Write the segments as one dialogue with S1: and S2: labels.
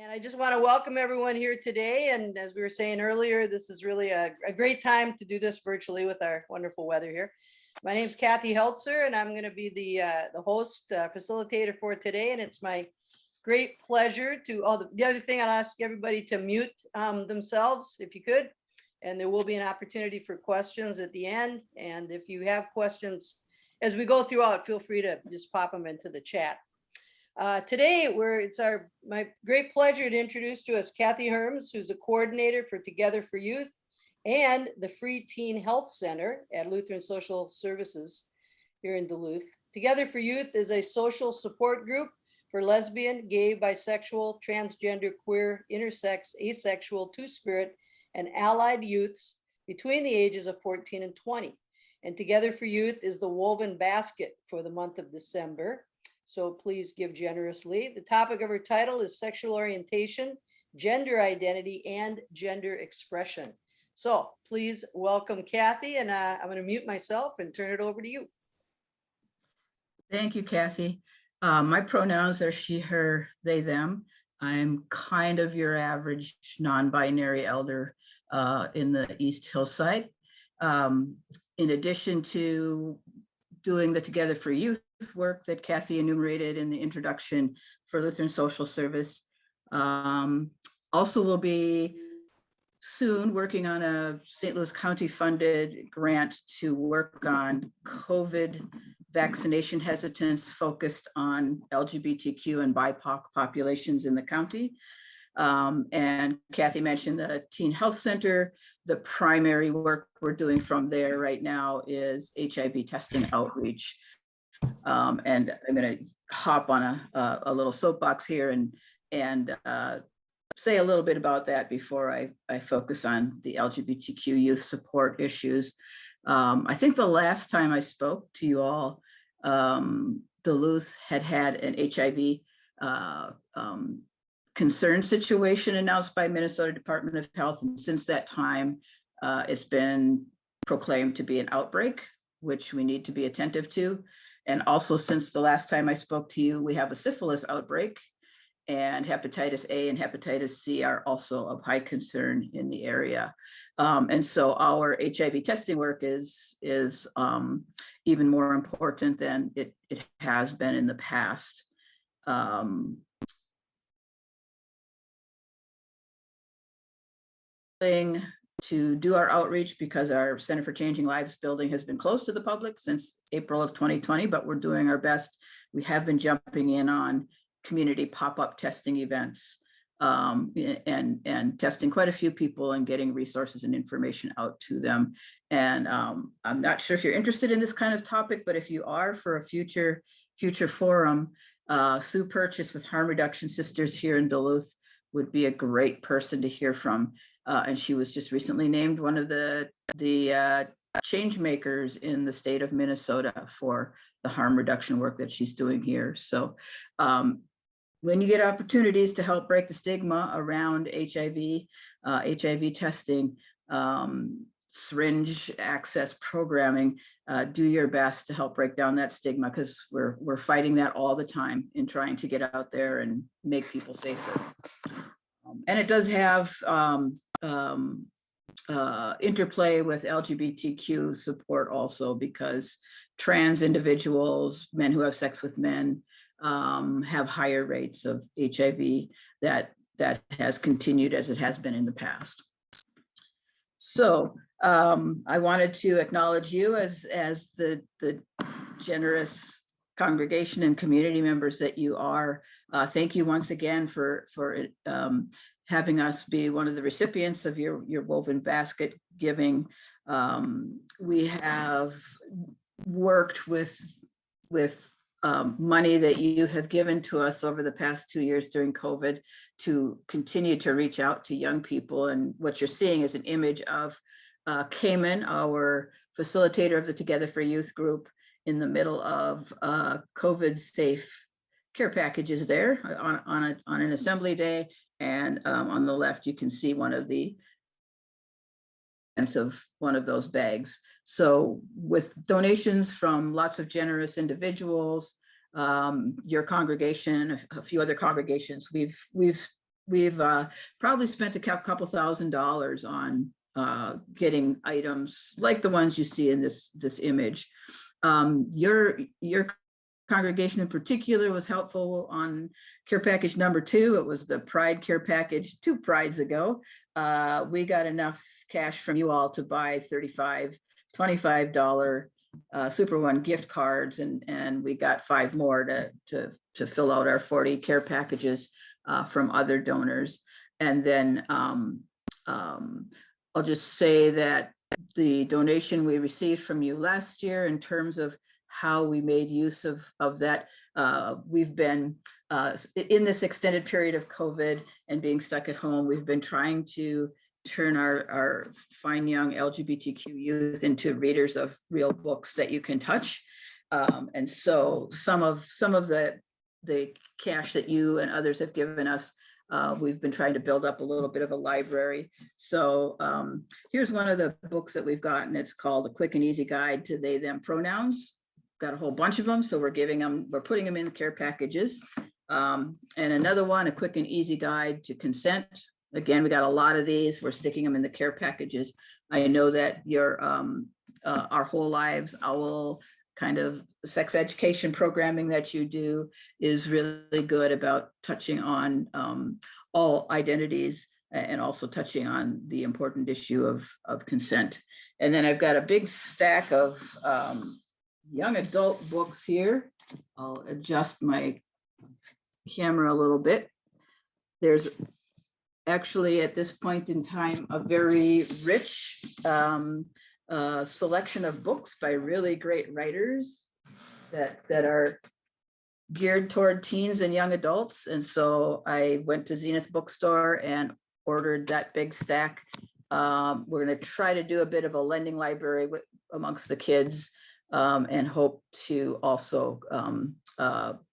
S1: And I just want to welcome everyone here today. And as we were saying earlier, this is really a great time to do this virtually with our wonderful weather here. My name is Kathy Heltzer, and I'm going to be the host, facilitator for today. And it's my great pleasure to, the other thing, I'll ask everybody to mute themselves if you could. And there will be an opportunity for questions at the end. And if you have questions as we go throughout, feel free to just pop them into the chat. Today, it's my great pleasure to introduce to us Kathy Hermes, who's a coordinator for Together for Youth and the Free Teen Health Center at Lutheran Social Services here in Duluth. Together for Youth is a social support group for lesbian, gay, bisexual, transgender, queer, intersex, asexual, two-spirit, and allied youths between the ages of 14 and 20. And Together for Youth is the woven basket for the month of December. So please give generously. The topic of her title is sexual orientation, gender identity, and gender expression. So please welcome Kathy, and I'm going to mute myself and turn it over to you.
S2: Thank you, Kathy. My pronouns are she, her, they, them. I'm kind of your average non-binary elder in the East Hillside. In addition to doing the Together for Youth work that Kathy enumerated in the introduction for Lutheran Social Service, also will be soon working on a St. Louis County funded grant to work on COVID vaccination hesitance focused on LGBTQ and BIPOC populations in the county. And Kathy mentioned the Teen Health Center. The primary work we're doing from there right now is HIV testing outreach. And I'm going to hop on a little soapbox here and say a little bit about that before I focus on the LGBTQ youth support issues. I think the last time I spoke to you all, Duluth had an HIV concern situation announced by Minnesota Department of Health. And since that time, it's been proclaimed to be an outbreak, which we need to be attentive to. And also since the last time I spoke to you, we have a syphilis outbreak, and hepatitis A and hepatitis C are also of high concern in the area. And so our HIV testing work is even more important than it has been in the past. To do our outreach because our Center for Changing Lives building has been closed to the public since April of 2020, but we're doing our best. We have been jumping in on community pop-up testing events and testing quite a few people and getting resources and information out to them. And I'm not sure if you're interested in this kind of topic, but if you are, for a future forum, Sue Purchase with Harm Reduction Sisters here in Duluth would be a great person to hear from. And she was just recently named one of the change makers in the state of Minnesota for the harm reduction work that she's doing here. So when you get opportunities to help break the stigma around HIV, HIV testing, syringe access programming, do your best to help break down that stigma, because we're fighting that all the time in trying to get out there and make people safer. And it does have interplay with LGBTQ support also, because trans individuals, men who have sex with men, have higher rates of HIV that has continued as it has been in the past. So I wanted to acknowledge you as the generous congregation and community members that you are. Thank you once again for having us be one of the recipients of your woven basket giving. We have worked with money that you have given to us over the past 2 years during COVID to continue to reach out to young people. And what you're seeing is an image of Cayman, our facilitator of the Together for Youth group, in the middle of COVID safe care packages there on an assembly day. And on the left, you can see one of those bags. So with donations from lots of generous individuals, your congregation, a few other congregations, we've we've probably spent a couple $1,000s on getting items like the ones you see in this image. Your congregation in particular was helpful on care package number 2. It was the Pride care package 2 prides ago. We got enough cash from you all to buy $25 Super One gift cards, and we got 5 more to fill out our 40 care packages from other donors. And then I'll just say that the donation we received from you last year in terms of how we made use of that, we've been in this extended period of COVID and being stuck at home, we've been trying to turn our fine young LGBTQ youth into readers of real books that you can touch. And so some of the cash that you and others have given us, we've been trying to build up a little bit of a library. So here's one of the books that we've gotten. It's called A Quick and Easy Guide to They, Them Pronouns. Got a whole bunch of them. So we're putting them in care packages. And another one, A Quick and Easy Guide to Consent. Again, we got a lot of these. We're sticking them in the care packages. I know that your Our Whole Lives OWL kind of sex education programming that you do is really good about touching on all identities and also touching on the important issue of consent. And then I've got a big stack of young adult books here. I'll adjust my camera a little bit. There's actually at this point in time a very rich selection of books by really great writers that are geared toward teens and young adults. And so I went to Zenith Bookstore and ordered that big stack. We're going to try to do a bit of a lending library amongst the kids, and hope to also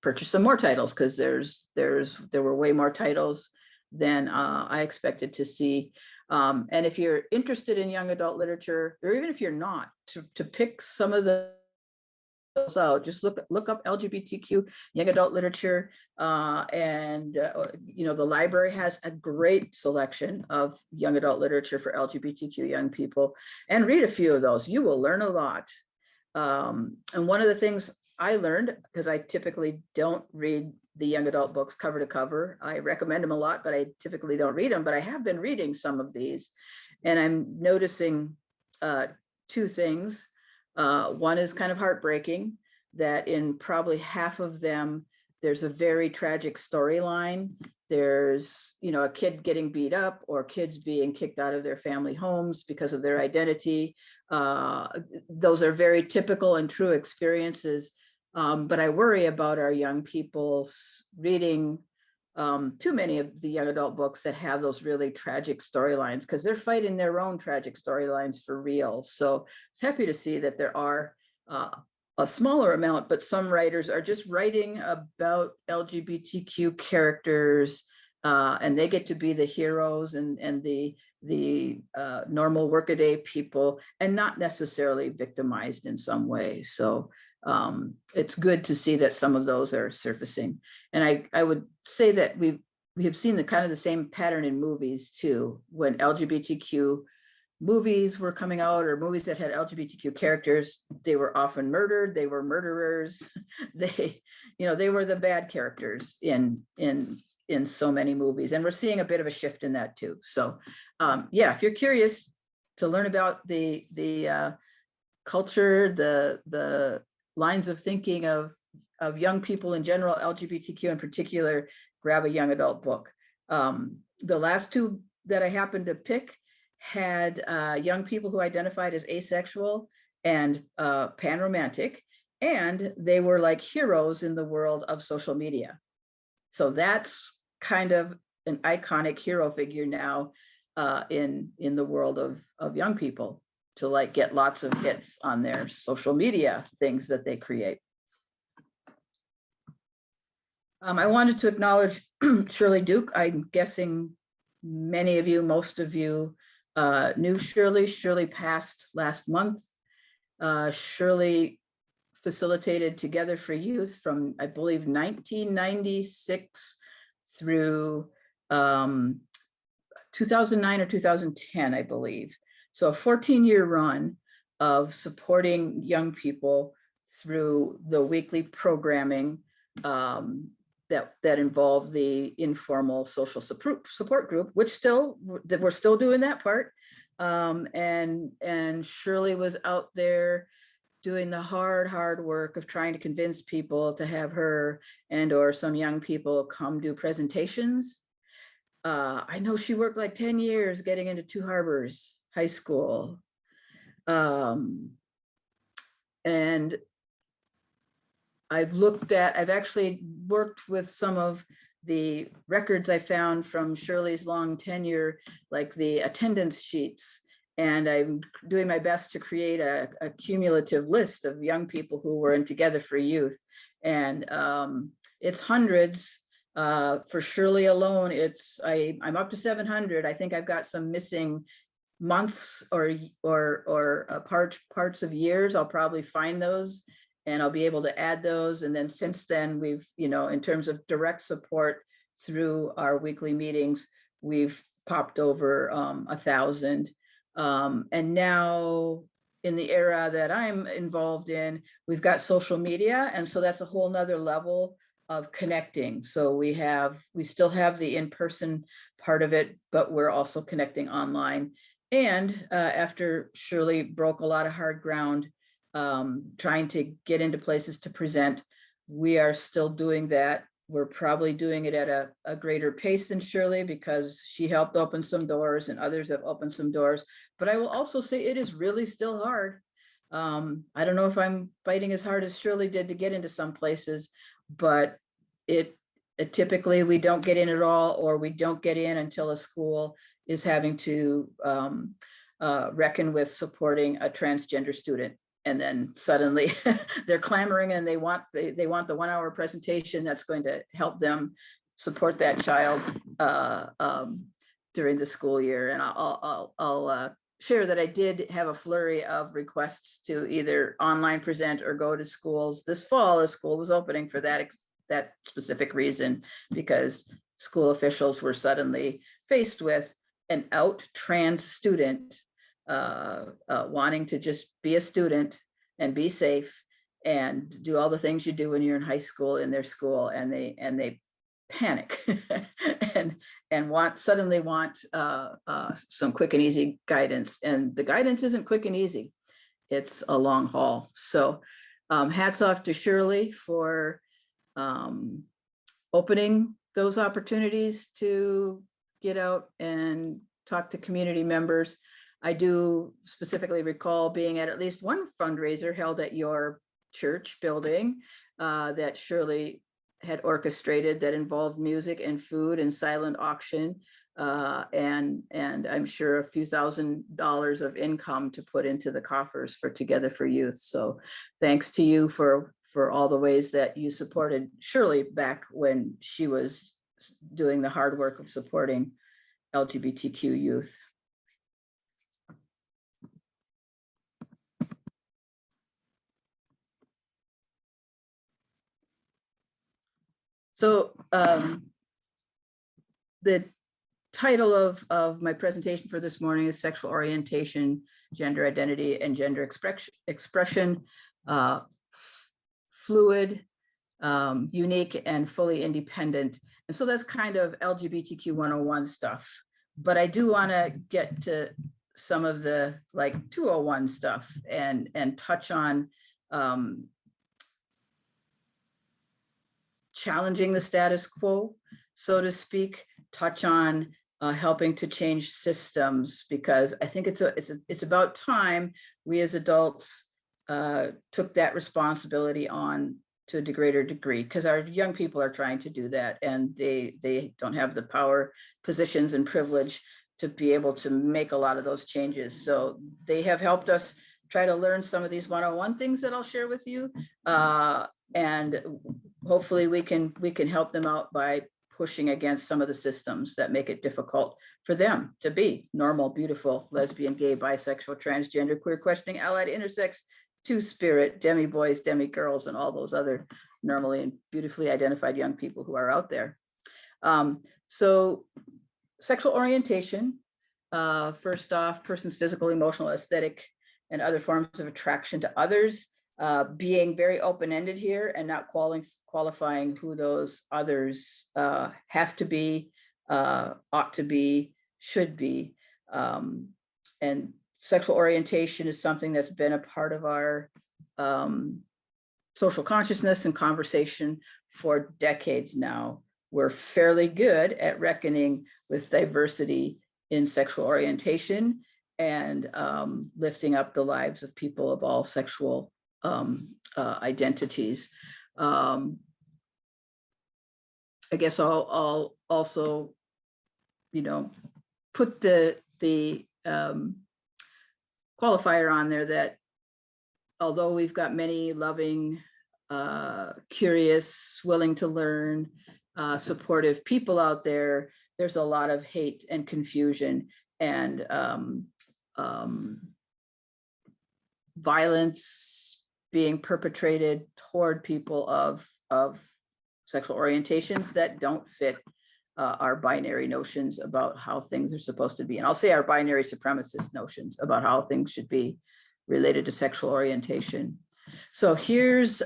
S2: purchase some more titles, because there were way more titles than I expected to see. And if you're interested in young adult literature, or even if you're not, to pick some of those out, just look up LGBTQ young adult literature, and the library has a great selection of young adult literature for LGBTQ young people, and read a few of those. You will learn a lot. And one of the things I learned, because I typically don't read the young adult books cover to cover. I recommend them a lot, but I typically don't read them, but I have been reading some of these, and I'm noticing 2 things. One is kind of heartbreaking, that in probably half of them, there's a very tragic storyline. There's, a kid getting beat up, or kids being kicked out of their family homes because of their identity. Those are very typical and true experiences. But I worry about our young people reading too many of the young adult books that have those really tragic storylines, because they're fighting their own tragic storylines for real. So I was happy to see that there are a smaller amount, but some writers are just writing about LGBTQ characters, and they get to be the heroes and the normal workaday people, and not necessarily victimized in some way. So it's good to see that some of those are surfacing. And I would say that we have seen the kind of the same pattern in movies too. When LGBTQ movies were coming out, or movies that had LGBTQ characters, they were often murdered, they were murderers, they were the bad characters in so many movies. And we're seeing a bit of a shift in that too. So if you're curious to learn about the culture, the lines of thinking of young people in general, LGBTQ in particular, grab a young adult book. The last 2 that I happened to pick had young people who identified as asexual and panromantic, and they were like heroes in the world of social media. So that's kind of an iconic hero figure now in the world of young people, to like get lots of hits on their social media things that they create. I wanted to acknowledge Shirley Duke. I'm guessing many of you, most of you knew Shirley. Shirley passed last month. Shirley facilitated Together for Youth from, I believe, 1996 through 2009 or 2010, I believe. So a 14-year run of supporting young people through the weekly programming that involved the informal social support group, which we're still doing that part. And Shirley was out there doing the hard work of trying to convince people to have her and or some young people come do presentations. I know she worked like 10 years getting into Two Harbors High School. And I've actually worked with some of the records I found from Shirley's long tenure, like the attendance sheets. And I'm doing my best to create a cumulative list of young people who were in Together for Youth. And it's hundreds. For Shirley alone, I'm up to 700. I think I've got some missing months or parts of years. I'll probably find those and I'll be able to add those. And then since then, we've, in terms of direct support through our weekly meetings, we've popped over 1,000. And now in the era that I'm involved in, we've got social media. And so that's a whole nother level of connecting. So we still have the in-person part of it, but we're also connecting online. And after Shirley broke a lot of hard ground, trying to get into places to present, we are still doing that. We're probably doing it at a greater pace than Shirley because she helped open some doors and others have opened some doors. But I will also say it is really still hard. I don't know if I'm fighting as hard as Shirley did to get into some places, but it typically we don't get in at all, or we don't get in until a school is having to reckon with supporting a transgender student. And then suddenly they're clamoring and they want the 1 hour presentation that's going to help them support that child during the school year. And I'll share that I did have a flurry of requests to either online present or go to schools this fall as school was opening for that specific reason, because school officials were suddenly faced with an out trans student wanting to just be a student and be safe and do all the things you do when you're in high school in their school, and they panic and suddenly want some quick and easy guidance, and the guidance isn't quick and easy. It's a long haul. So hats off to Shirley for opening those opportunities to get out and talk to community members. I do specifically recall being at least one fundraiser held at your church building that Shirley had orchestrated that involved music and food and silent auction, and I'm sure a few $1,000s of income to put into the coffers for Together for Youth. So thanks to you for all the ways that you supported Shirley back when she was doing the hard work of supporting LGBTQ youth. So the title of my presentation for this morning is Sexual Orientation, Gender Identity, and Gender Expression, Fluid, Unique, and Fully Independent. And so that's kind of LGBTQ 101 stuff. But I do want to get to some of the like 201 stuff and touch on challenging the status quo, so to speak, touch on helping to change systems, because I think it's about time we as adults took that responsibility on to a greater degree, because our young people are trying to do that, and they don't have the power, positions, and privilege to be able to make a lot of those changes. So they have helped us try to learn some of these 101 things that I'll share with you. And hopefully we can help them out by pushing against some of the systems that make it difficult for them to be normal, beautiful, lesbian, gay, bisexual, transgender, queer, questioning, allied, intersex, two-spirit, demi-boys, demi-girls, and all those other normally and beautifully identified young people who are out there. So sexual orientation, first off, person's physical, emotional, aesthetic, and other forms of attraction to others, being very open-ended here and not qualifying who those others have to be, ought to be, should be. And sexual orientation is something that's been a part of our social consciousness and conversation for decades now. We're fairly good at reckoning with diversity in sexual orientation and lifting up the lives of people of all sexual identities. I guess I'll also, put the qualifier on there that although we've got many loving, curious, willing to learn, supportive people out there, there's a lot of hate and confusion and violence being perpetrated toward people of sexual orientations that don't fit our binary notions about how things are supposed to be. And I'll say our binary supremacist notions about how things should be related to sexual orientation. So here's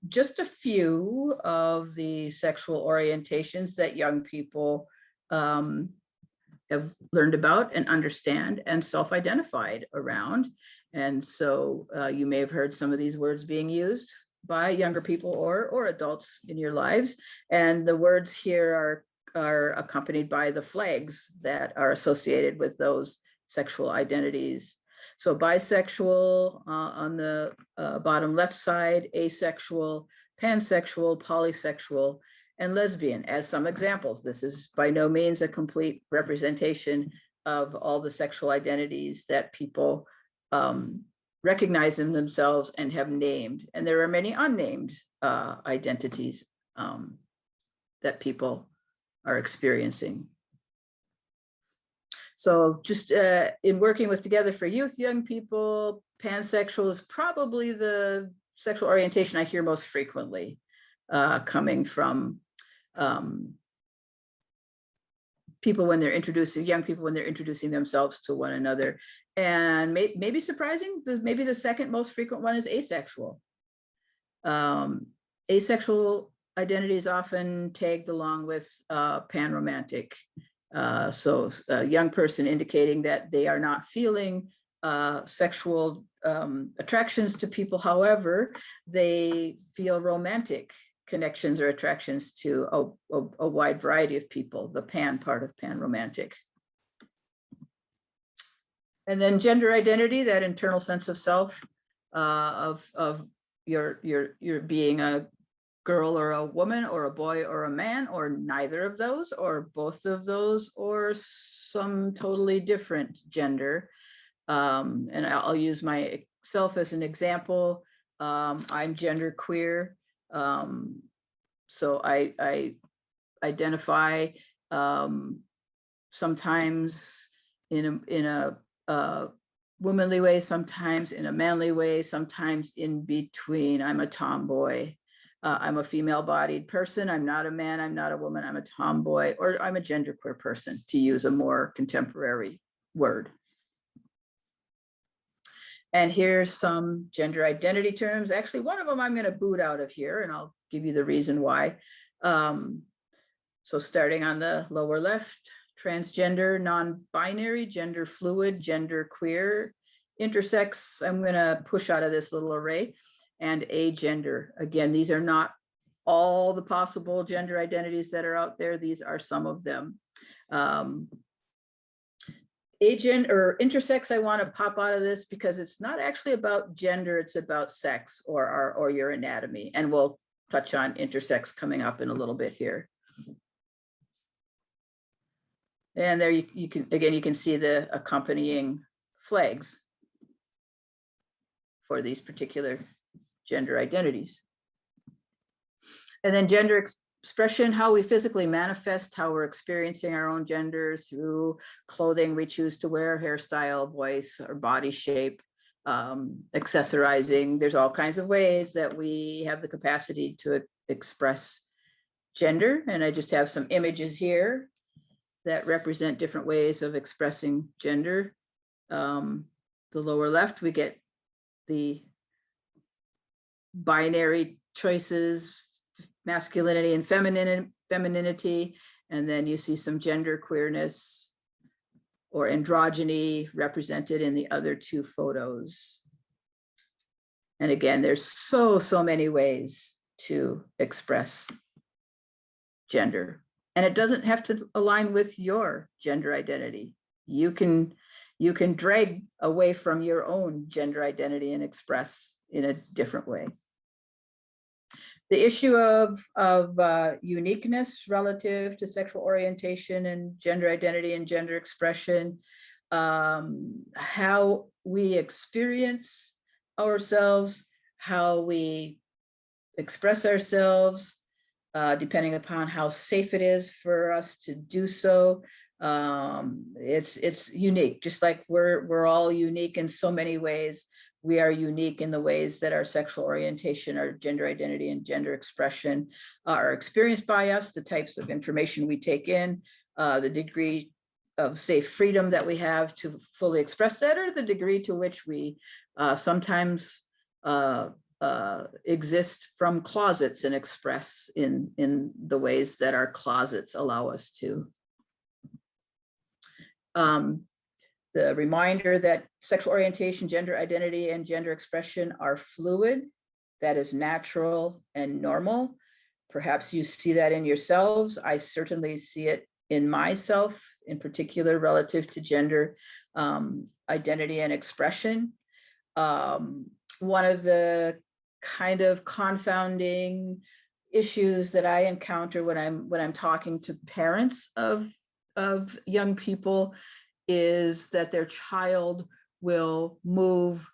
S2: just a few of the sexual orientations that young people have learned about and understand and self-identified around. And so you may have heard some of these words being used by younger people or adults in your lives. And the words here are accompanied by the flags that are associated with those sexual identities. So bisexual on the bottom left side, asexual, pansexual, polysexual, and lesbian as some examples. This is by no means a complete representation of all the sexual identities that people recognize in themselves and have named. And there are many unnamed identities that people are experiencing. So just in working with Together for Youth, young people, pansexual is probably the sexual orientation I hear most frequently coming from people when they're young people when they're introducing themselves to one another. And maybe surprising, maybe the second most frequent one is asexual. Asexual identity is often tagged along with panromantic. So a young person indicating that they are not feeling sexual attractions to people. However, they feel romantic connections or attractions to a wide variety of people, the pan part of panromantic. And then gender identity, that internal sense of self, of your being a girl or a woman or a boy or a man or neither of those or both of those or some totally different gender. And I'll use myself as an example. I'm genderqueer. So I identify sometimes in a womanly way, sometimes in a manly way, sometimes in between. I'm a tomboy. I'm a female-bodied person. I'm not a man. I'm not a woman. I'm a tomboy, or I'm a genderqueer person, to use a more contemporary word. And here's some gender identity terms. Actually, one of them I'm going to boot out of here, and I'll give you the reason why. So starting on the lower left, transgender, non-binary, gender fluid, gender queer, intersex, I'm going to push out of this little array, and agender. Again, these are not all the possible gender identities that are out there. These are some of them. Agent or intersex, I want to pop out of this because it's not actually about gender, it's about sex or your anatomy. And we'll touch on intersex coming up in a little bit here. And there you can see the accompanying flags for these particular gender identities. And then gender expression, how we physically manifest, how we're experiencing our own gender through clothing we choose to wear, hairstyle, voice, or body shape, accessorizing. There's all kinds of ways that we have the capacity to express gender, and I just have some images here that represent different ways of expressing gender. The lower left, we get the binary choices, masculinity and femininity, and then you see some gender queerness or androgyny represented in the other two photos. And again, there's so many ways to express gender, and it doesn't have to align with your gender identity. You can drag away from your own gender identity and express in a different way. The issue of uniqueness relative to sexual orientation and gender identity and gender expression, how we experience ourselves, how we express ourselves, depending upon how safe it is for us to do so. It's unique, just like we're all unique in so many ways. We are unique in the ways that our sexual orientation, our gender identity, and gender expression are experienced by us, the types of information we take in, the degree of safe freedom that we have to fully express that, or the degree to which we sometimes exist from closets and express in the ways that our closets allow us to. The reminder that sexual orientation, gender identity, and gender expression are fluid. That is natural and normal. Perhaps you see that in yourselves. I certainly see it in myself, in particular relative to gender identity and expression. One of the kind of confounding issues that I encounter when I'm talking to parents of young people is that their child will move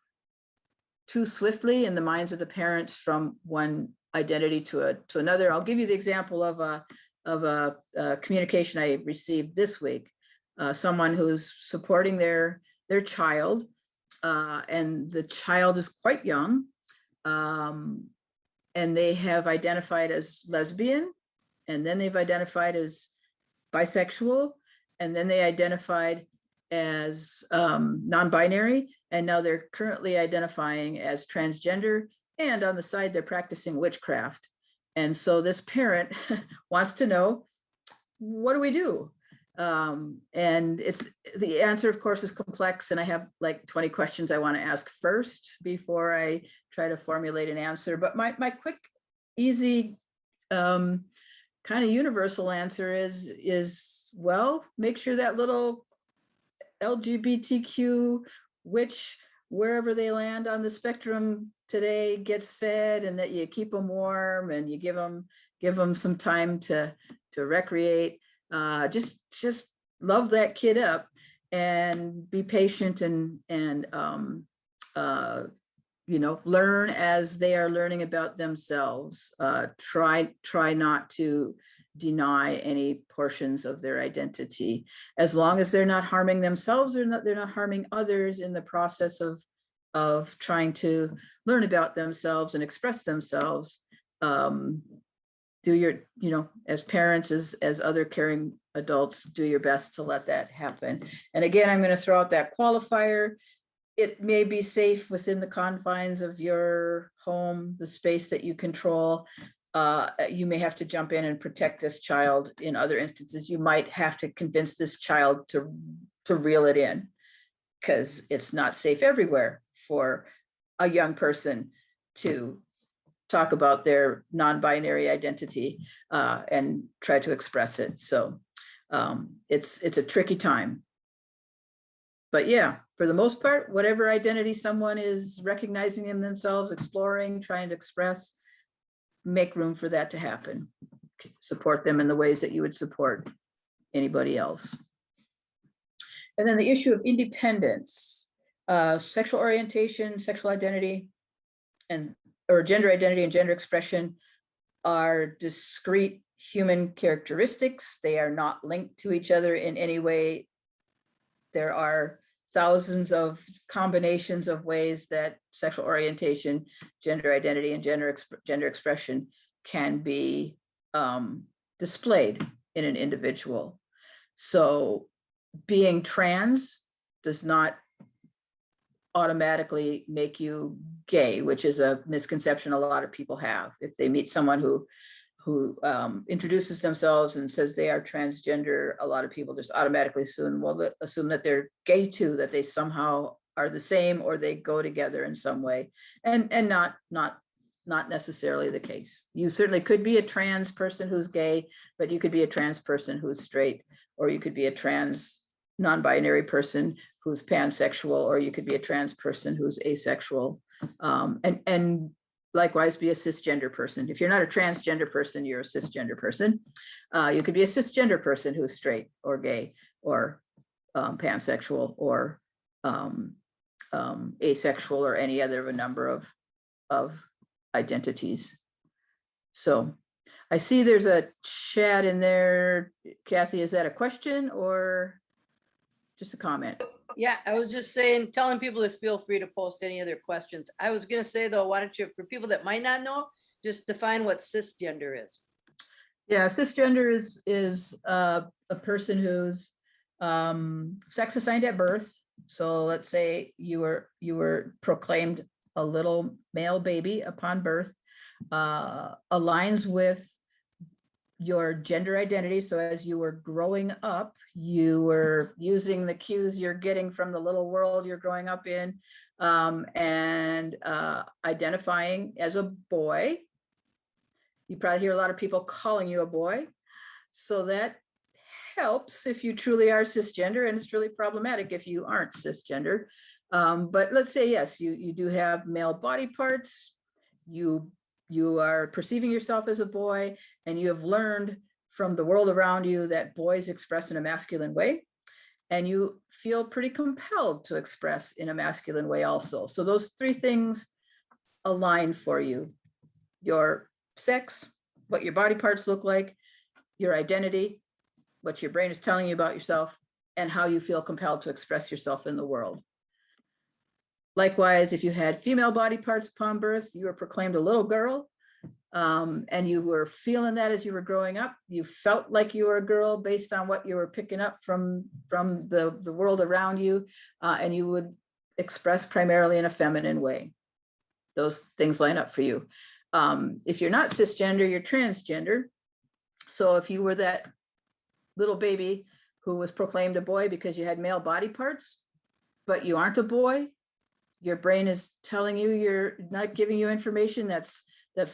S2: too swiftly in the minds of the parents from one identity to another. I'll give you the example of a communication I received this week. Someone who's supporting their child, and the child is quite young, and they have identified as lesbian, and then they've identified as bisexual, and then they identified as non-binary, and now they're currently identifying as transgender, and on the side they're practicing witchcraft. And so this parent wants to know, what do we do? And it's the answer, of course, is complex, and I have like 20 questions I want to ask first before I try to formulate an answer. But my quick, easy, kind of universal answer is well, make sure that little LGBTQ, which wherever they land on the spectrum today, gets fed, and that you keep them warm and you give them some time to recreate. Just love that kid up and be patient and you know, learn as they are learning about themselves. Try not to deny any portions of their identity, as long as they're not harming themselves or they're not harming others in the process of trying to learn about themselves and express themselves. Do your, you know, as parents, as other caring adults, do your best to let that happen. And again, I'm going to throw out that qualifier. It may be safe within the confines of your home, the space that you control. You may have to jump in and protect this child. In other instances, you might have to convince this child to reel it in, because it's not safe everywhere for a young person to talk about their non-binary identity and try to express it. So it's a tricky time. But yeah, for the most part, whatever identity someone is recognizing in themselves, exploring, trying to express, make room for that to happen. Support them in the ways that you would support anybody else. And then the issue of independence, sexual orientation, sexual identity, or gender identity and gender expression are discrete human characteristics. They are not linked to each other in any way. There are thousands of combinations of ways that sexual orientation, gender identity, and gender expression can be displayed in an individual. So being trans does not automatically make you gay, which is a misconception a lot of people have. If they meet someone who introduces themselves and says they are transgender, a lot of people just automatically assume that they're gay too, that they somehow are the same or they go together in some way, and not necessarily the case. You certainly could be a trans person who's gay, but you could be a trans person who's straight, or you could be a trans non-binary person who's pansexual, or you could be a trans person who's asexual, and likewise be a cisgender person. If you're not a transgender person, you're a cisgender person. You could be a cisgender person who's straight or gay or pansexual or asexual, or any other of a number of identities. So I see there's a chat in there. Kathy, is that a question or just a comment?
S1: Yeah, I was just saying, telling people to feel free to post any other questions. I was gonna say though, why don't you, for people that might not know, just define what cisgender is.
S2: Yeah, cisgender is a person who's sex assigned at birth. So let's say you were proclaimed a little male baby upon birth, aligns with your gender identity. So as you were growing up, you were using the cues you're getting from the little world you're growing up in, and identifying as a boy. You probably hear a lot of people calling you a boy. So that helps if you truly are cisgender, and it's really problematic if you aren't cisgender. But let's say, yes, you do have male body parts. You are perceiving yourself as a boy, and you have learned from the world around you that boys express in a masculine way, and you feel pretty compelled to express in a masculine way also. So those three things align for you: your sex, what your body parts look like, your identity, what your brain is telling you about yourself, and how you feel compelled to express yourself in the world. Likewise, if you had female body parts upon birth, you were proclaimed a little girl, and you were feeling that as you were growing up. You felt like you were a girl based on what you were picking up from the world around you, and you would express primarily in a feminine way. Those things line up for you. If you're not cisgender, you're transgender. So if you were that little baby who was proclaimed a boy because you had male body parts, but you aren't a boy, your brain is telling you, you're not giving you information that's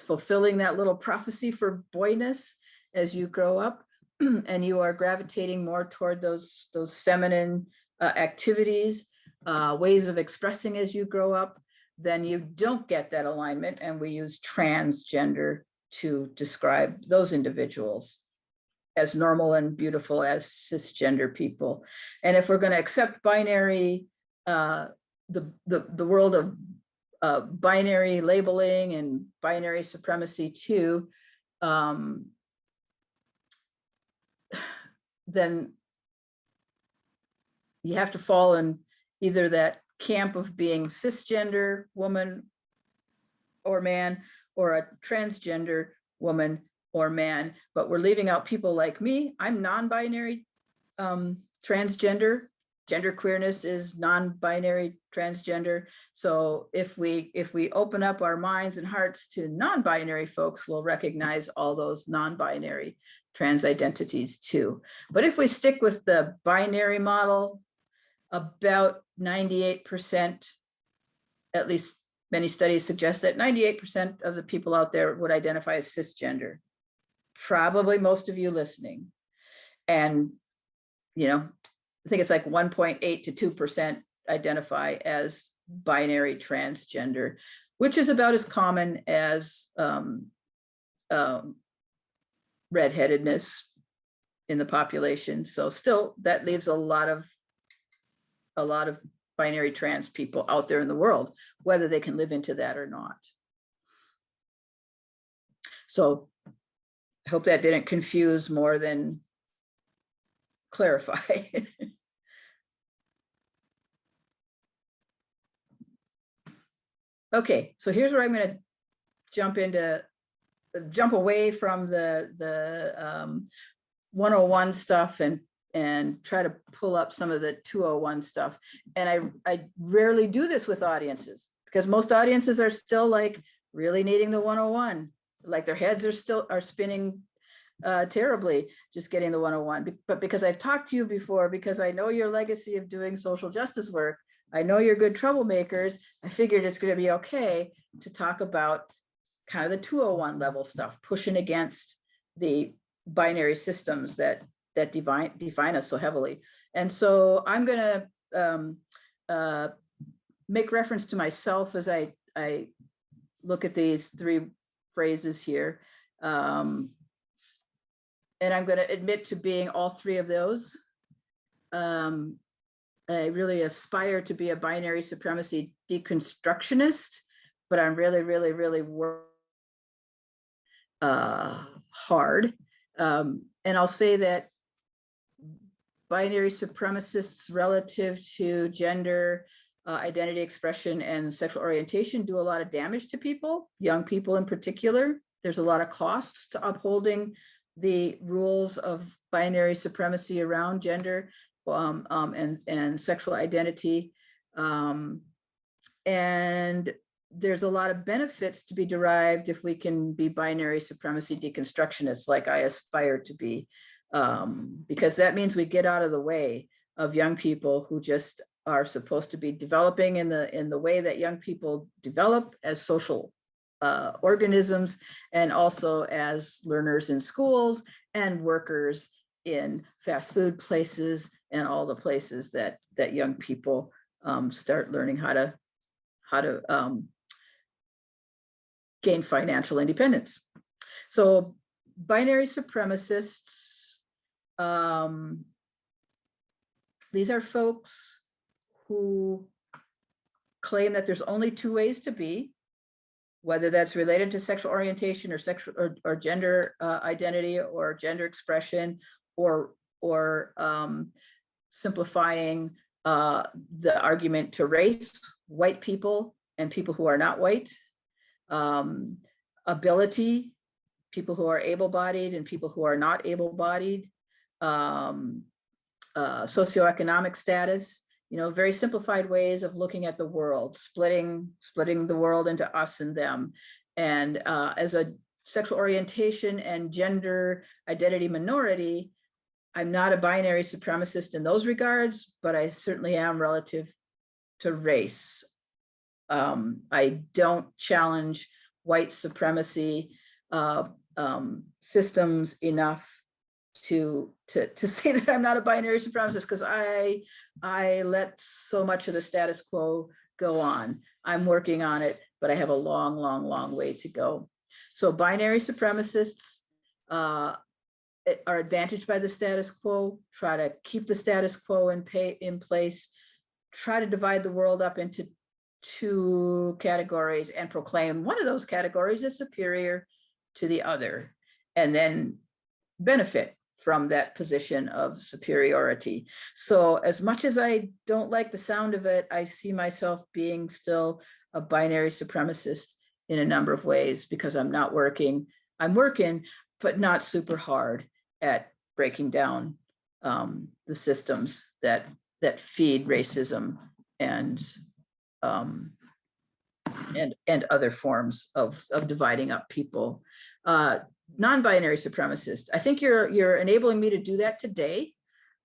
S2: fulfilling that little prophecy for boyness as you grow up, and you are gravitating more toward those feminine activities, ways of expressing as you grow up, then you don't get that alignment, and we use transgender to describe those individuals as normal and beautiful as cisgender people. And if we're going to accept binary, the world of binary labeling and binary supremacy too, then you have to fall in either that camp of being cisgender woman or man, or a transgender woman or man. But we're leaving out people like me. I'm non-binary transgender. Gender queerness is non-binary transgender. So if we open up our minds and hearts to non-binary folks, we'll recognize all those non-binary trans identities too. But if we stick with the binary model, about 98%, at least many studies suggest that 98% of the people out there would identify as cisgender. Probably most of you listening. And, I think it's like 1.8 to 2% identify as binary transgender, which is about as common as redheadedness in the population. So still, that leaves a lot of binary trans people out there in the world, whether they can live into that or not. So I hope that didn't confuse more than clarify. Okay, so here's where I'm going to jump into jump away from the 101 stuff and try to pull up some of the 201 stuff. And I rarely do this with audiences, because most audiences are still like really needing the 101, like their heads are spinning terribly just getting the 101. But because I've talked to you before, because I know your legacy of doing social justice work, I know you're good troublemakers, I figured it's going to be okay to talk about kind of the 201 level stuff, pushing against the binary systems that define us so heavily. And so I'm going to make reference to myself as I look at these three phrases here. And I'm going to admit to being all three of those. I really aspire to be a binary supremacy deconstructionist, but I'm really hard. And I'll say that binary supremacists relative to gender, identity expression, and sexual orientation do a lot of damage to people, young people in particular. There's a lot of costs to upholding the rules of binary supremacy around gender and sexual identity. And there's a lot of benefits to be derived if we can be binary supremacy deconstructionists, like I aspire to be, because that means we get out of the way of young people who just are supposed to be developing in the way that young people develop as social organisms, and also as learners in schools and workers in fast food places and all the places that young people start learning how to gain financial independence. So binary supremacists, these are folks who claim that there's only two ways to be, whether that's related to sexual orientation or sexual or gender identity or gender expression, or simplifying the argument to race, white people and people who are not white, ability, people who are able-bodied and people who are not able-bodied, socioeconomic status, very simplified ways of looking at the world, splitting the world into us and them. And as a sexual orientation and gender identity minority, I'm not a binary supremacist in those regards, but I certainly am relative to race. I don't challenge white supremacy systems enough to say that I'm not a binary supremacist, because I let so much of the status quo go on. I'm working on it, but I have a long way to go. So binary supremacists are advantaged by the status quo, try to keep the status quo in place, try to divide the world up into two categories and proclaim one of those categories as superior to the other, and then benefit from that position of superiority. So as much as I don't like the sound of it, I see myself being still a binary supremacist in a number of ways, because I'm working, but not super hard at breaking down the systems that feed racism and other forms of dividing up people. Non-binary supremacist, I think you're enabling me to do that today,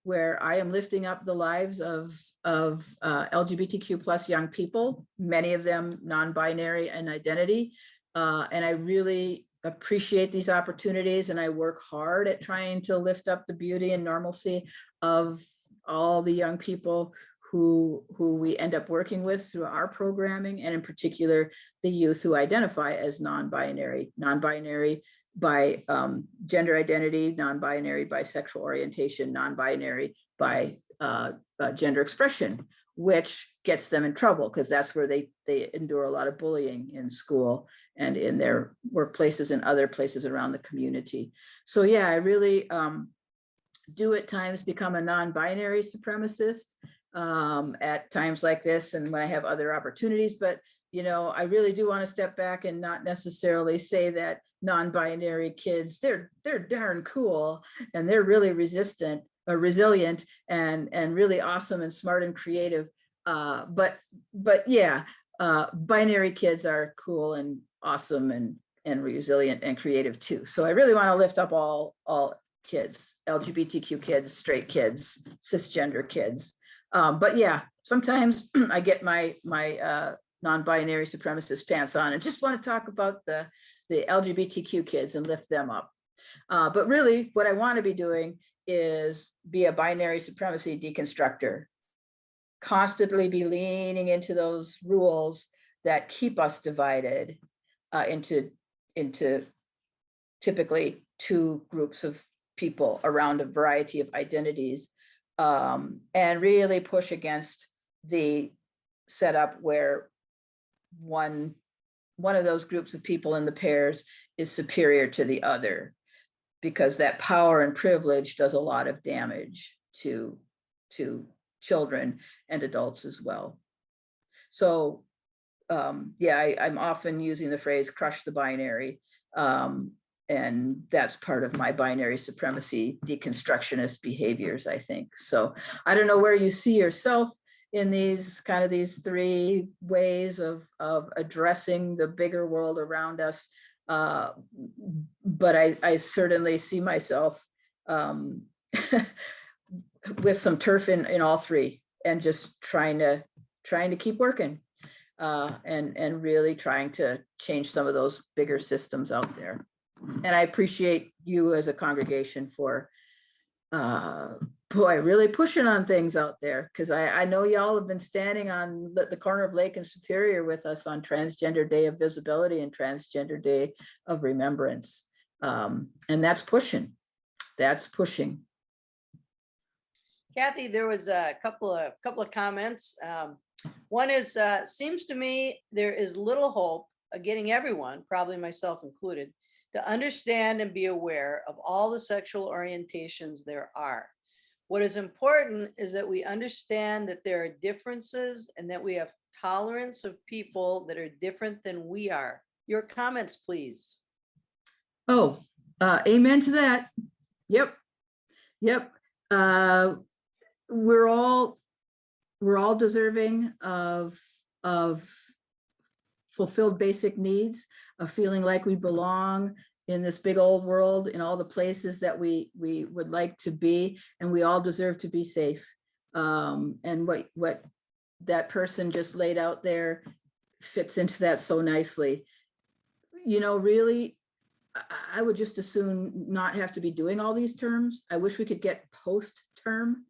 S2: where I am lifting up the lives of LGBTQ plus young people, many of them non-binary in identity, and I really appreciate these opportunities, and I work hard at trying to lift up the beauty and normalcy of all the young people who we end up working with through our programming, and in particular the youth who identify as non-binary by gender identity, non-binary by sexual orientation, non-binary by gender expression, which gets them in trouble, because that's where they endure a lot of bullying in school and in their workplaces and other places around the community. So yeah, I really do at times become a non-binary supremacist at times like this, and when I have other opportunities, but I really do want to step back and not necessarily say that non-binary kids, they're darn cool and they're really resilient and really awesome and smart and creative. But yeah, binary kids are cool and awesome and resilient and creative too. So I really want to lift up all kids, LGBTQ kids, straight kids, cisgender kids. But yeah, sometimes I get my non-binary supremacist pants on and just want to talk about the LGBTQ kids and lift them up. But really what I want to be doing is be a binary supremacy deconstructor, constantly be leaning into those rules that keep us divided into typically two groups of people around a variety of identities, and really push against the setup where one of those groups of people in the pairs is superior to the other, because that power and privilege does a lot of damage to children and adults as well. So yeah, I'm often using the phrase crush the binary, and that's part of my binary supremacy deconstructionist behaviors, I think. So I don't know where you see yourself in these three ways of addressing the bigger world around us. But I certainly see myself with some turf in all three, and just trying to keep working, and really trying to change some of those bigger systems out there. And I appreciate you as a congregation for boy, really pushing on things out there, because I know y'all have been standing on the corner of Lake and Superior with us on Transgender Day of Visibility and Transgender Day of Remembrance. And that's pushing.
S1: Kathy, there was a couple of comments. One is, seems to me there is little hope of getting everyone, probably myself included, to understand and be aware of all the sexual orientations there are. What is important is that we understand that there are differences and that we have tolerance of people that are different than we are. Your comments, please.
S2: Oh, amen to that. Yep. We're all deserving of fulfilled basic needs, of feeling like we belong in this big old world, in all the places that we would like to be, and we all deserve to be safe. And what that person just laid out there fits into that so nicely. Really, I would just assume not have to be doing all these terms. I wish we could get post-term.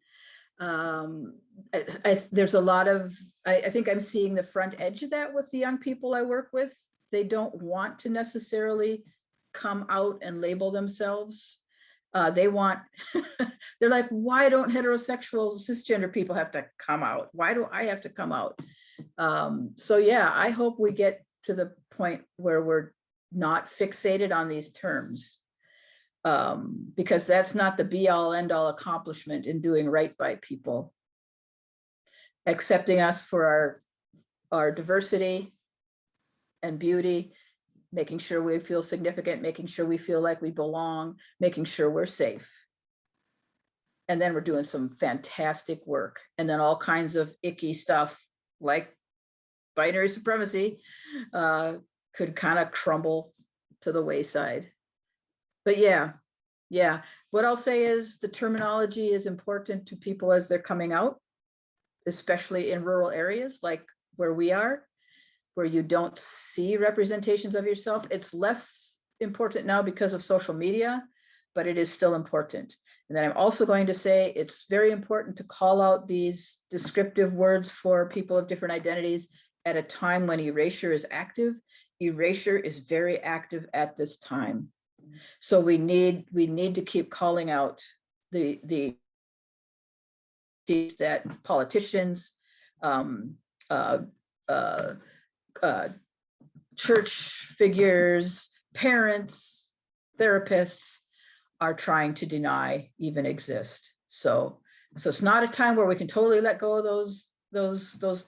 S2: There's a lot of, I think I'm seeing the front edge of that with the young people I work with. They don't want to necessarily come out and label themselves. They want, they're like, why don't heterosexual cisgender people have to come out? Why do I have to come out? So yeah, I hope we get to the point where we're not fixated on these terms, because that's not the be all end all accomplishment in doing right by people. Accepting us for our diversity and beauty, making sure we feel significant, making sure we feel like we belong, making sure we're safe. And then we're doing some fantastic work. And then all kinds of icky stuff like binary supremacy could kind of crumble to the wayside. But yeah, what I'll say is the terminology is important to people as they're coming out, especially in rural areas like where we are, where you don't see representations of yourself. It's less important now because of social media, but it is still important. And then I'm also going to say it's very important to call out these descriptive words for people of different identities at a time when erasure is active. Erasure is very active at this time. So we need to keep calling out the that politicians, church figures, parents, therapists are trying to deny even exist. So it's not a time where we can totally let go of those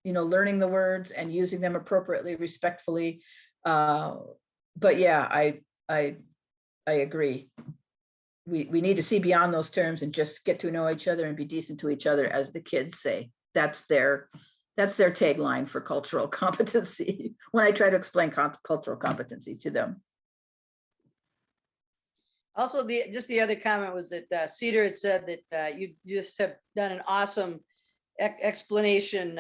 S2: learning the words and using them appropriately, respectfully. But yeah, I agree. We need to see beyond those terms and just get to know each other and be decent to each other, as the kids say. That's their tagline for cultural competency when I try to explain cultural competency to them.
S1: Also, the other comment was that Cedar had said that you just have done an awesome explanation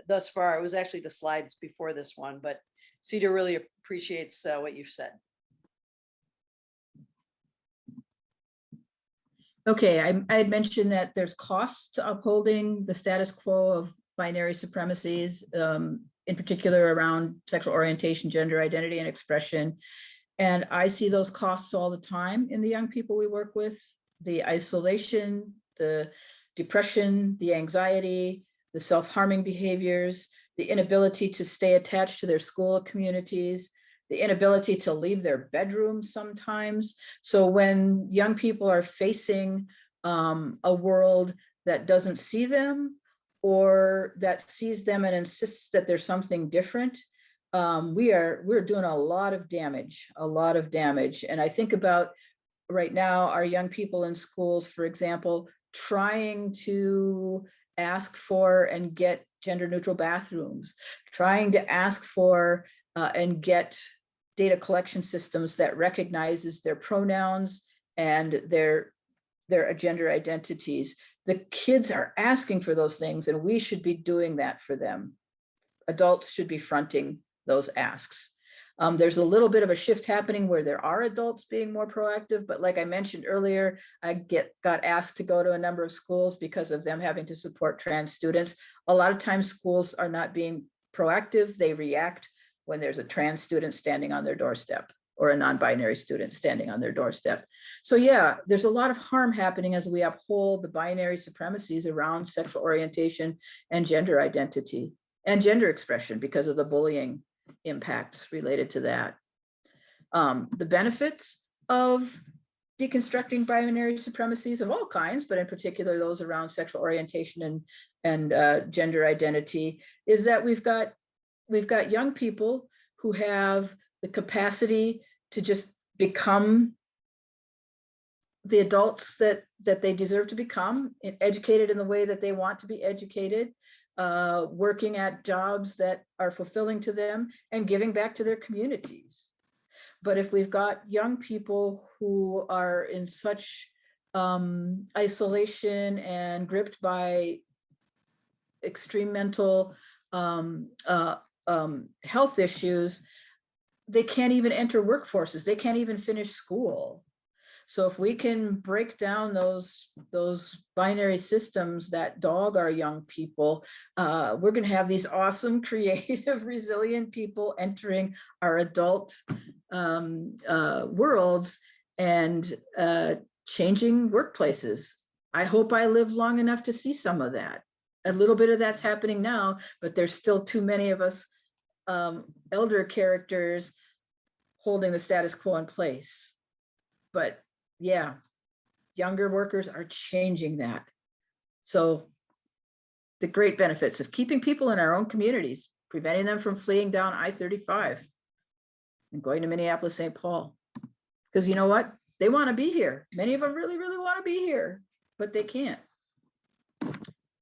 S1: thus far. It was actually the slides before this one, but Cedar really appreciates what you've said.
S2: Okay, I had mentioned that there's costs to upholding the status quo of binary supremacies, in particular around sexual orientation, gender identity, and expression. And I see those costs all the time in the young people we work with: the isolation, the depression, the anxiety, the self-harming behaviors, the inability to stay attached to their school communities, the inability to leave their bedrooms sometimes. So when young people are facing a world that doesn't see them, or that sees them and insists that there's something different, we're doing a lot of damage. And I think about right now our young people in schools, for example, trying to ask for and get gender neutral bathrooms, trying to ask for and get data collection systems that recognizes their pronouns and their gender identities. The kids are asking for those things, and we should be doing that for them. Adults should be fronting those asks. There's a little bit of a shift happening where there are adults being more proactive, but like I mentioned earlier, I got asked to go to a number of schools because of them having to support trans students. A lot of times schools are not being proactive. They react when there's a trans student standing on their doorstep or a non-binary student standing on their doorstep. So yeah, there's a lot of harm happening as we uphold the binary supremacies around sexual orientation and gender identity and gender expression because of the bullying impacts related to that. The benefits of deconstructing binary supremacies of all kinds, but in particular those around sexual orientation and gender identity, is that we've got young people who have the capacity to just become the adults that they deserve to become, educated in the way that they want to be educated, working at jobs that are fulfilling to them, and giving back to their communities. But if we've got young people who are in such isolation and gripped by extreme mental health issues, they can't even enter workforces. They can't even finish school. So if we can break down those binary systems that dog our young people, we're going to have these awesome, creative, resilient people entering our adult worlds and changing workplaces. I hope I live long enough to see some of that. A little bit of that's happening now, but there's still too many of us elder characters holding the status quo in place. But yeah, younger workers are changing that. So the great benefits of keeping people in our own communities, preventing them from fleeing down I-35 and going to Minneapolis, St. Paul. Because you know what? They want to be here. Many of them really, really want to be here, but they can't.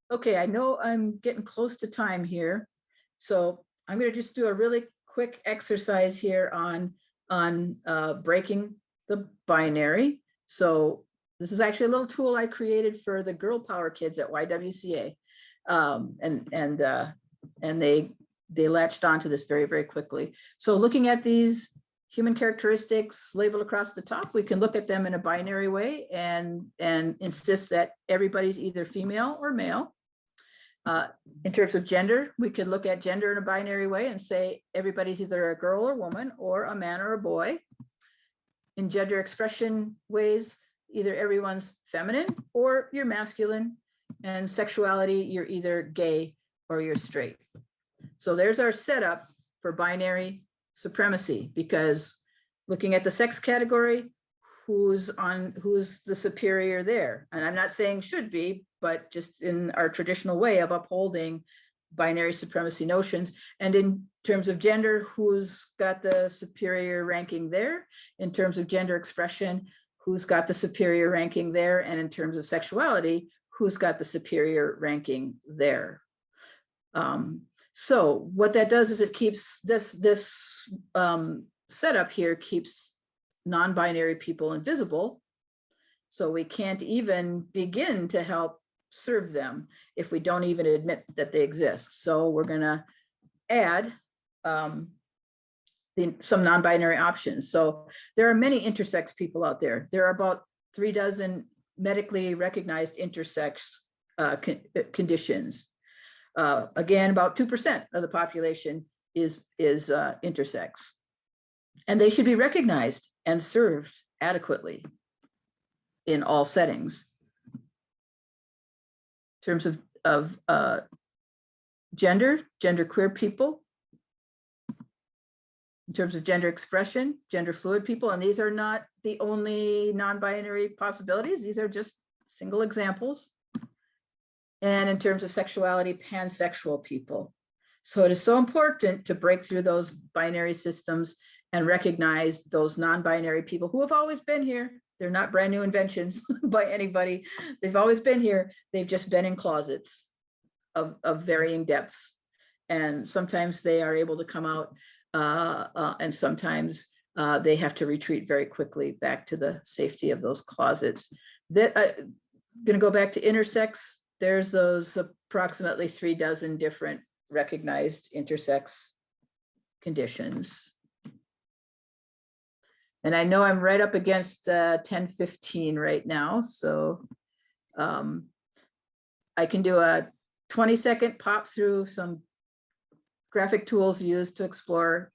S2: Okay, I know I'm getting close to time here. So I'm going to just do a really quick exercise here on breaking the binary. So this is actually a little tool I created for the girl power kids at YWCA. And they latched onto this very, very quickly. So looking at these human characteristics labeled across the top, we can look at them in a binary way and insist that everybody's either female or male. In terms of gender, we could look at gender in a binary way and say everybody's either a girl or woman or a man or a boy. In gender expression ways, either everyone's feminine or you're masculine. And sexuality, you're either gay or you're straight. So there's our setup for binary supremacy, because looking at the sex category, who's the superior there? And I'm not saying should be, but just in our traditional way of upholding binary supremacy notions. And in terms of gender, who's got the superior ranking there? In terms of gender expression, who's got the superior ranking there? And in terms of sexuality, who's got the superior ranking there? So what that does is it keeps this setup here keeps non-binary people invisible. So we can't even begin to help serve them if we don't even admit that they exist. So we're going to add some non-binary options. So there are many intersex people out there. There are about 36 medically recognized intersex conditions. Again, about 2% of the population is intersex, and they should be recognized and served adequately in all settings. In terms of genderqueer people, in terms of gender expression, gender fluid people, and these are not the only non-binary possibilities. These are just single examples. And in terms of sexuality, pansexual people. So it is so important to break through those binary systems and recognize those non-binary people who have always been here. They're not brand new inventions by anybody. They've always been here. They've just been in closets of varying depths. And sometimes they are able to come out and sometimes they have to retreat very quickly back to the safety of those closets. I'm gonna go back to intersex. There's those approximately 36 different recognized intersex conditions. And I know I'm right up against 10:15 right now, so I can do a 20-second pop through some graphic tools used to explore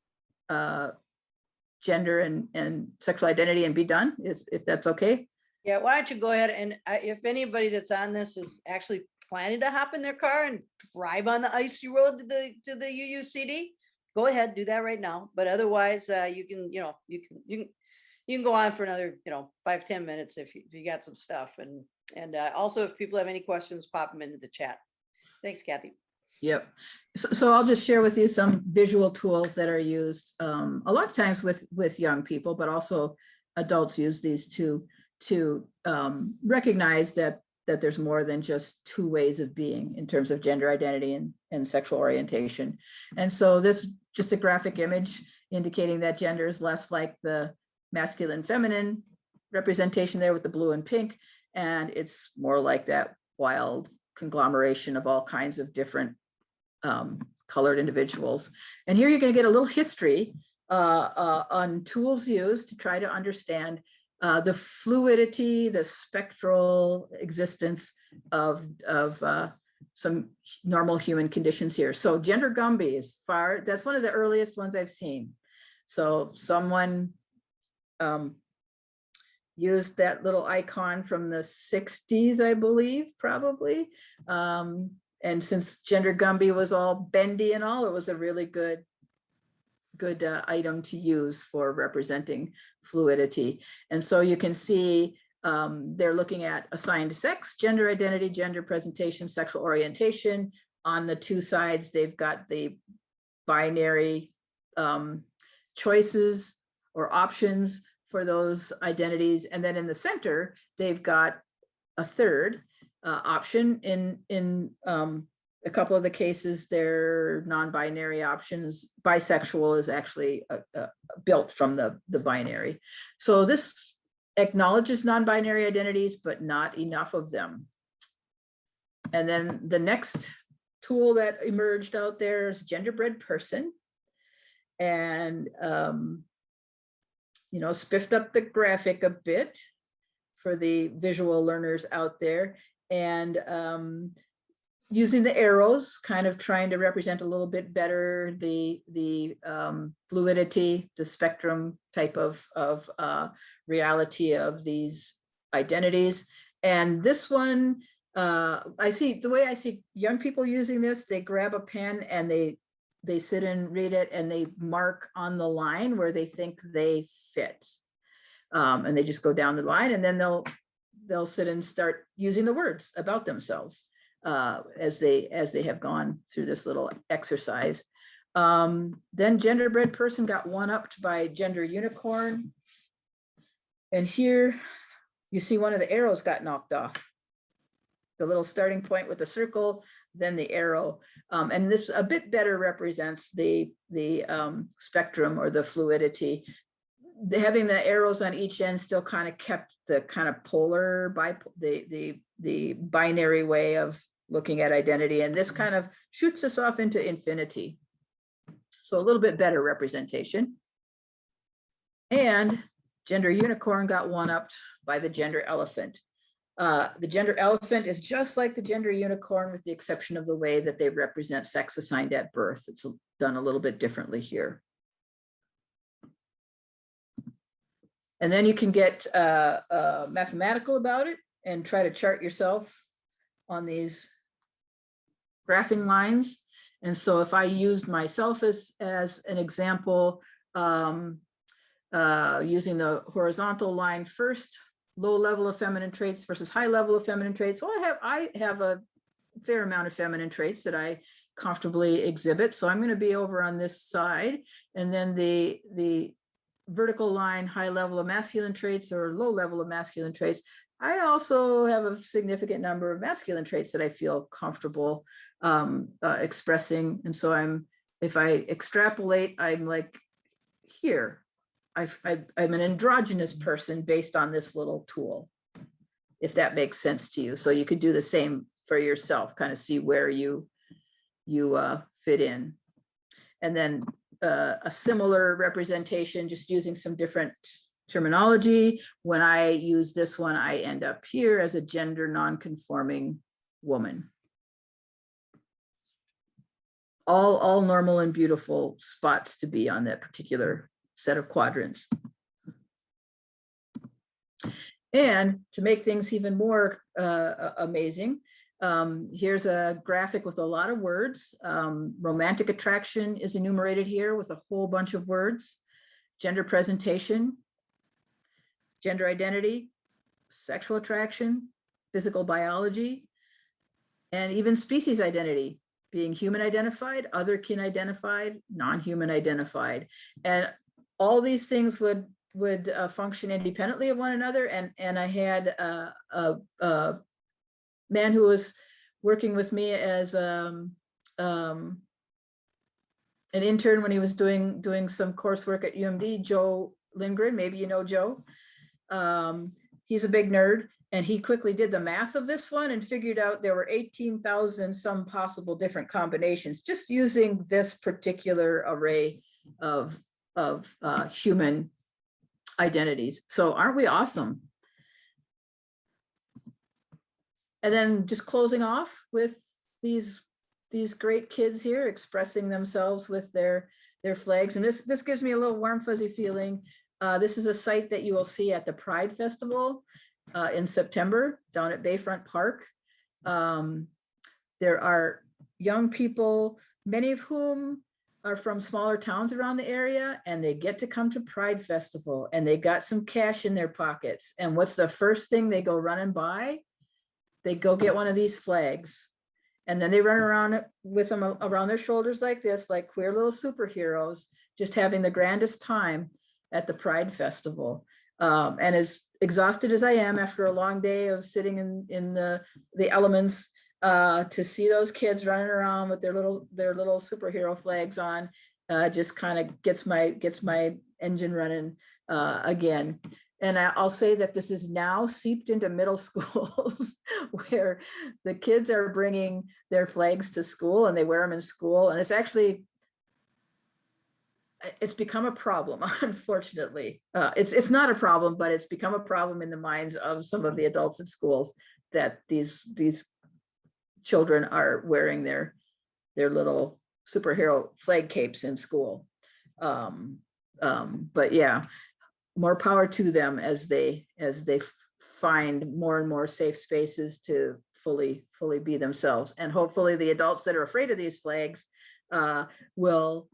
S2: gender and sexual identity and be done, if that's okay.
S1: Yeah, why don't you go ahead, and if anybody that's on this is actually planning to hop in their car and drive on the icy road to the UUCD, go ahead, do that right now. But otherwise, you can go on for another 5-10 minutes if you got some stuff. And also, if people have any questions, pop them into the chat. Thanks, Kathy.
S2: Yep. So I'll just share with you some visual tools that are used a lot of times with young people, but also adults use these to recognize that there's more than just two ways of being in terms of gender identity and sexual orientation. And so this just a graphic image indicating that gender is less like the masculine feminine representation there with the blue and pink, and it's more like that wild conglomeration of all kinds of different colored individuals. And here you're going to get a little history on tools used to try to understand the fluidity, the spectral existence of some normal human conditions here. So gender Gumby is that's one of the earliest ones I've seen. So someone used that little icon from the 60s, I believe, probably. And since gender Gumby was all bendy and all, it was a really good item to use for representing fluidity. And so you can see they're looking at assigned sex, gender identity, gender presentation, sexual orientation. On the two sides, they've got the binary choices or options for those identities. And then in the center, they've got a third option. In a couple of the cases, they're non-binary options. Bisexual is actually built from the binary. So this acknowledges non-binary identities, but not enough of them. And then the next tool that emerged out there is genderbread person. And spiffed up the graphic a bit for the visual learners out there, and using the arrows, kind of trying to represent a little bit better the fluidity, the spectrum type of reality of these identities. And this one, the way I see young people using this, they grab a pen and they sit and read it, and they mark on the line where they think they fit. And they just go down the line, and then they'll sit and start using the words about themselves. as they have gone through this little exercise. Then genderbread person got one-upped by gender unicorn. And here you see one of the arrows got knocked off. The little starting point with the circle, then the arrow. And this a bit better represents the spectrum or the fluidity. Having the arrows on each end still kind of kept the kind of polar, the binary way of looking at identity. And this kind of shoots us off into infinity. So a little bit better representation. And gender unicorn got one-upped by the gender elephant. The gender elephant is just like the gender unicorn with the exception of the way that they represent sex assigned at birth. It's done a little bit differently here. And then you can get mathematical about it and try to chart yourself on these graphing lines. And so if I used myself as an example, using the horizontal line first, low level of feminine traits versus high level of feminine traits. Well, I have a fair amount of feminine traits that I comfortably exhibit. So I'm going to be over on this side. And then the vertical line, high level of masculine traits or low level of masculine traits. I also have a significant number of masculine traits that I feel comfortable expressing. And so if I extrapolate, I'm like here. I'm an androgynous person based on this little tool, if that makes sense to you. So you could do the same for yourself, kind of see where you fit in. And then a similar representation, just using some different terminology. When I use this one, I end up here as a gender non-conforming woman. All normal and beautiful spots to be on that particular set of quadrants. And to make things even more amazing, here's a graphic with a lot of words. Romantic attraction is enumerated here with a whole bunch of words. Gender presentation, gender identity, sexual attraction, physical biology, and even species identity, being human identified, other kin identified, non-human identified. And all these things would function independently of one another. And I had a man who was working with me as an intern when he was doing some coursework at UMD, Joe Lindgren. Maybe you know Joe. He's a big nerd, and he quickly did the math of this one and figured out there were 18,000 some possible different combinations just using this particular array of human identities. So aren't we awesome? And then just closing off with these great kids here expressing themselves with their flags. And this gives me a little warm fuzzy feeling. This is a site that you will see at the Pride Festival in September down at Bayfront Park. There are young people, many of whom are from smaller towns around the area, and they get to come to Pride Festival and they got some cash in their pockets. And what's the first thing they go run and buy? They go get one of these flags. And then they run around with them around their shoulders like this, like queer little superheroes, just having the grandest time at the Pride Festival. And as exhausted as I am after a long day of sitting in the elements, to see those kids running around with their little superhero flags on, just kind of gets my engine running again. And I'll say that this is now seeped into middle schools where the kids are bringing their flags to school and they wear them in school. And it's become a problem, unfortunately. It's not a problem, but it's become a problem in the minds of some of the adults at schools that these children are wearing their little superhero flag capes in school. But yeah, more power to them as they find more and more safe spaces to fully be themselves. And hopefully the adults that are afraid of these flags will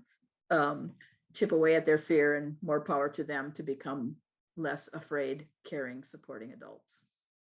S2: chip away at their fear, and more power to them to become less afraid, caring, supporting adults.